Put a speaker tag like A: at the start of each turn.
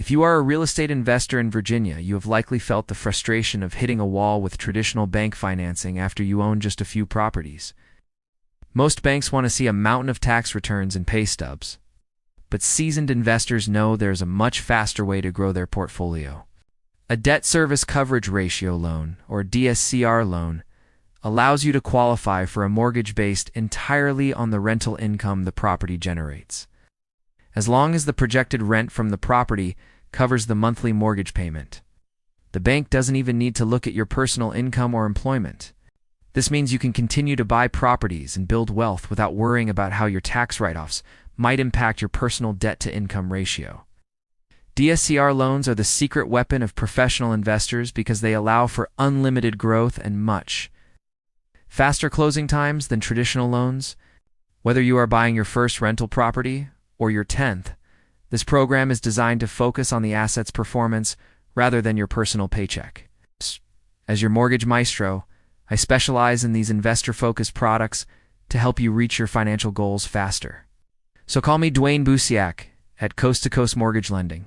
A: If you are a real estate investor in Virginia, you have likely felt the frustration of hitting a wall with traditional bank financing after you own just a few properties. Most banks want to see a mountain of tax returns and pay stubs, but seasoned investors know there's a much faster way to grow their portfolio. A debt service coverage ratio loan, or DSCR loan, allows you to qualify for a mortgage based entirely on the rental income the property generates. As long as the projected rent from the property covers the monthly mortgage payment, the bank doesn't even need to look at your personal income or employment. This means you can continue to buy properties and build wealth without worrying about how your tax write-offs might impact your personal debt-to-income ratio. DSCR loans are the secret weapon of professional investors because they allow for unlimited growth and much faster closing times than traditional loans. Whether you are buying your first rental property or your 10th, this program is designed to focus on the asset's performance rather than your personal paycheck. As your mortgage maestro, I specialize in these investor-focused products to help you reach your financial goals faster. So call me Duane Buziak at Coast to Coast Mortgage Lending.